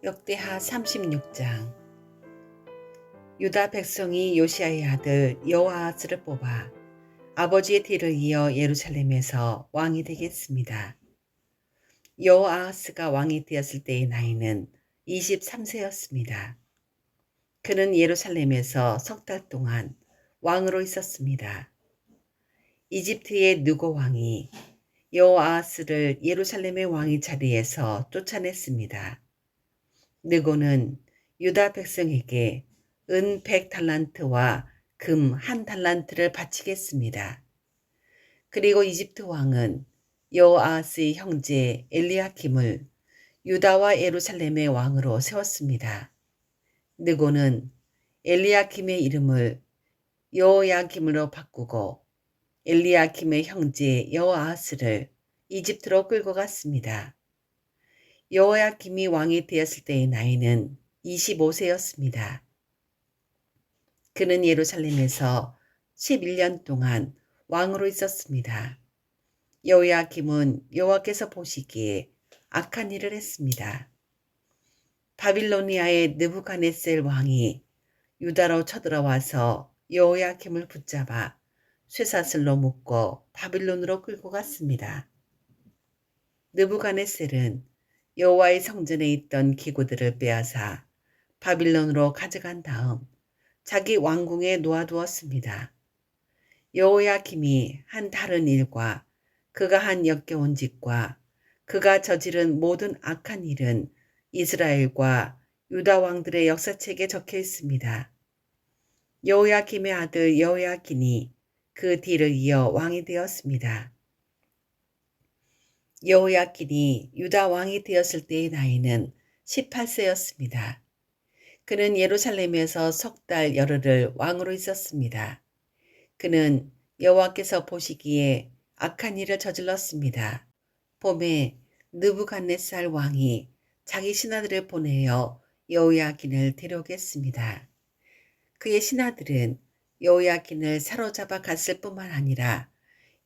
역대하 36장. 유다 백성이 요시야의 아들 여호아하스를 뽑아 아버지의 뒤를 이어 예루살렘에서 왕이 되겠습니다. 여호아하스가 왕이 되었을 때의 나이는 23세였습니다. 그는 예루살렘에서 석 달 동안 왕으로 있었습니다. 이집트의 느고 왕이 여호아하스를 예루살렘의 왕위 자리에서 쫓아냈습니다. 느고는 유다 백성에게 은 100달란트와 금 1달란트를 바치겠습니다. 그리고 이집트 왕은 여호아하스의 형제 엘리야킴을 유다와 예루살렘의 왕으로 세웠습니다. 느고는 엘리야킴의 이름을 여호야김으로 바꾸고 엘리야킴의 형제 여호아하스를 이집트로 끌고 갔습니다. 여호야김이 왕이 되었을 때의 나이는 25세였습니다. 그는 예루살렘에서 11년 동안 왕으로 있었습니다. 여호야김은 여호와께서 보시기에 악한 일을 했습니다. 바빌로니아의 느부갓네살 왕이 유다로 쳐들어와서 여호야김을 붙잡아 쇠사슬로 묶고 바빌론으로 끌고 갔습니다. 느부갓네살은 여호와의 성전에 있던 기구들을 빼앗아 바빌론으로 가져간 다음 자기 왕궁에 놓아두었습니다. 여호야김이 한 다른 일과 그가 한 역겨운 짓과 그가 저지른 모든 악한 일은 이스라엘과 유다 왕들의 역사책에 적혀 있습니다. 여호야김의 아들 여호야긴이 그 뒤를 이어 왕이 되었습니다. 여호야긴이 유다 왕이 되었을 때의 나이는 18세였습니다. 그는 예루살렘에서 석 달 열흘을 왕으로 있었습니다. 그는 여호와께서 보시기에 악한 일을 저질렀습니다. 봄에 느부갓네살 왕이 자기 신하들을 보내어 여호야긴을 데려오겠습니다. 그의 신하들은 여호야긴을 사로잡아 갔을 뿐만 아니라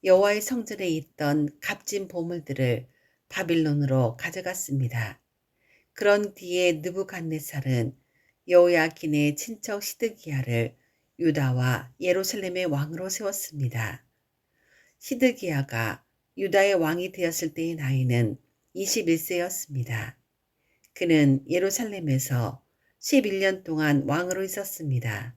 여호와의 성전에 있던 값진 보물들을 바빌론으로 가져갔습니다. 그런 뒤에 느부갓네살은 여호야긴의 친척 시드기야를 유다와 예루살렘의 왕으로 세웠습니다. 시드기야가 유다의 왕이 되었을 때의 나이는 21세였습니다. 그는 예루살렘에서 11년 동안 왕으로 있었습니다.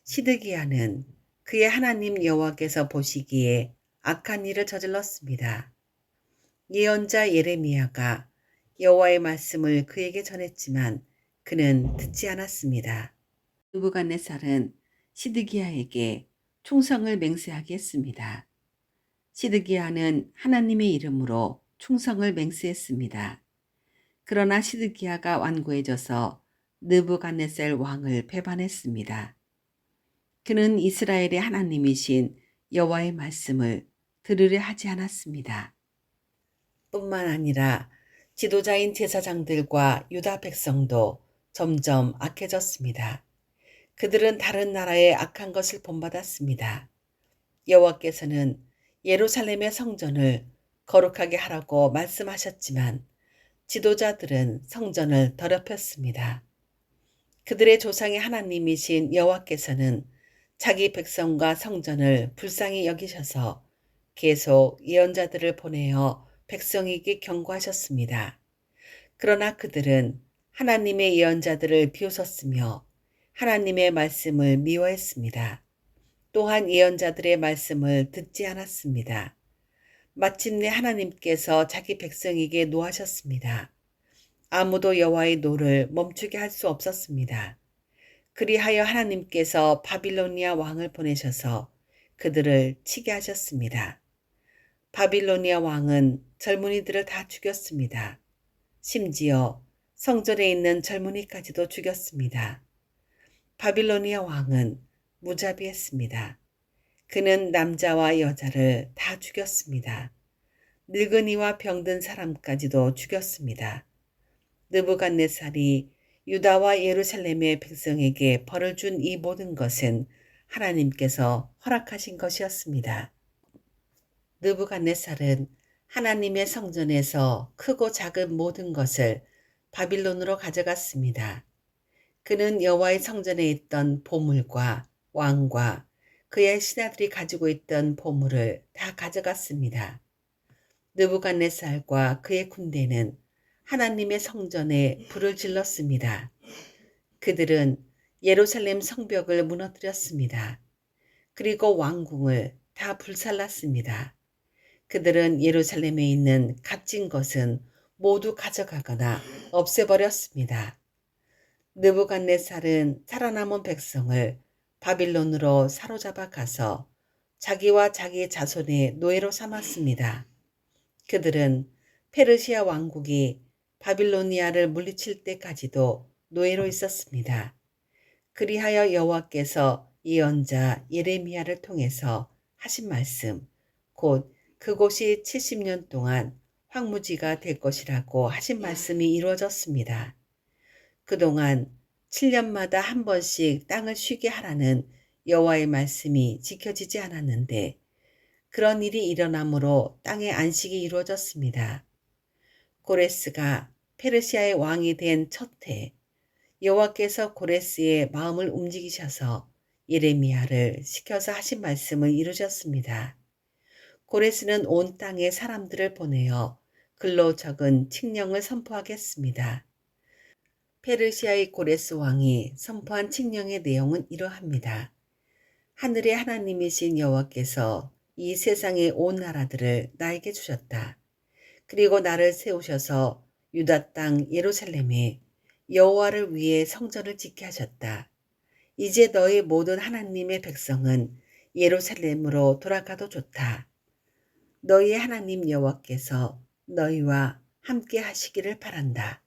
시드기야는 그의 하나님 여호와께서 보시기에 악한 일을 저질렀습니다. 예언자 예레미야가 여호와의 말씀을 그에게 전했지만 그는 듣지 않았습니다. 느부갓네살은 시드기야에게 충성을 맹세하게 했습니다. 시드기야는 하나님의 이름으로 충성을 맹세했습니다. 그러나 시드기야가 완고해져서 느부갓네살 왕을 배반했습니다. 그는 이스라엘의 하나님이신 여호와의 말씀을 들으려 하지 않았습니다. 뿐만 아니라 지도자인 제사장들과 유다 백성도 점점 악해졌습니다. 그들은 다른 나라의 악한 것을 본받았습니다. 여호와께서는 예루살렘의 성전을 거룩하게 하라고 말씀하셨지만 지도자들은 성전을 더럽혔습니다. 그들의 조상의 하나님이신 여호와께서는 자기 백성과 성전을 불쌍히 여기셔서 계속 예언자들을 보내어 백성에게 경고하셨습니다. 그러나 그들은 하나님의 예언자들을 비웃었으며 하나님의 말씀을 미워했습니다. 또한 예언자들의 말씀을 듣지 않았습니다. 마침내 하나님께서 자기 백성에게 노하셨습니다. 아무도 여호와의 노를 멈추게 할 수 없었습니다. 그리하여 하나님께서 바빌로니아 왕을 보내셔서 그들을 치게 하셨습니다. 바빌로니아 왕은 젊은이들을 다 죽였습니다. 심지어 성전에 있는 젊은이까지도 죽였습니다. 바빌로니아 왕은 무자비했습니다. 그는 남자와 여자를 다 죽였습니다. 늙은이와 병든 사람까지도 죽였습니다. 느부갓네살이 유다와 예루살렘의 백성에게 벌을 준 이 모든 것은 하나님께서 허락하신 것이었습니다. 느부갓네살은 하나님의 성전에서 크고 작은 모든 것을 바빌론으로 가져갔습니다. 그는 여호와의 성전에 있던 보물과 왕과 그의 신하들이 가지고 있던 보물을 다 가져갔습니다. 느부갓네살과 그의 군대는 하나님의 성전에 불을 질렀습니다. 그들은 예루살렘 성벽을 무너뜨렸습니다. 그리고 왕궁을 다 불살랐습니다. 그들은 예루살렘에 있는 값진 것은 모두 가져가거나 없애버렸습니다. 느부갓네살은 살아남은 백성을 바빌론으로 사로잡아 가서 자기와 자기 자손의 노예로 삼았습니다. 그들은 페르시아 왕국이 바빌로니아를 물리칠 때까지도 노예로 있었습니다. 그리하여 여호와께서 예언자 예레미야를 통해서 하신 말씀, 곧 그곳이 70년 동안 황무지가 될 것이라고 하신 말씀이 이루어졌습니다. 그동안 7년마다 한 번씩 땅을 쉬게 하라는 여호와의 말씀이 지켜지지 않았는데 그런 일이 일어나므로 땅의 안식이 이루어졌습니다. 고레스가 페르시아의 왕이 된 첫 해, 여호와께서 고레스의 마음을 움직이셔서 예레미야를 시켜서 하신 말씀을 이루셨습니다. 고레스는 온 땅에 사람들을 보내어 글로 적은 칙령을 선포하겠습니다. 페르시아의 고레스 왕이 선포한 칙령의 내용은 이러합니다. 하늘의 하나님이신 여호와께서 이 세상의 온 나라들을 나에게 주셨다. 그리고 나를 세우셔서 유다 땅 예루살렘에 여호와를 위해 성전을 짓게 하셨다. 이제 너희 모든 하나님의 백성은 예루살렘으로 돌아가도 좋다. 너희의 하나님 여호와께서 너희와 함께 하시기를 바란다.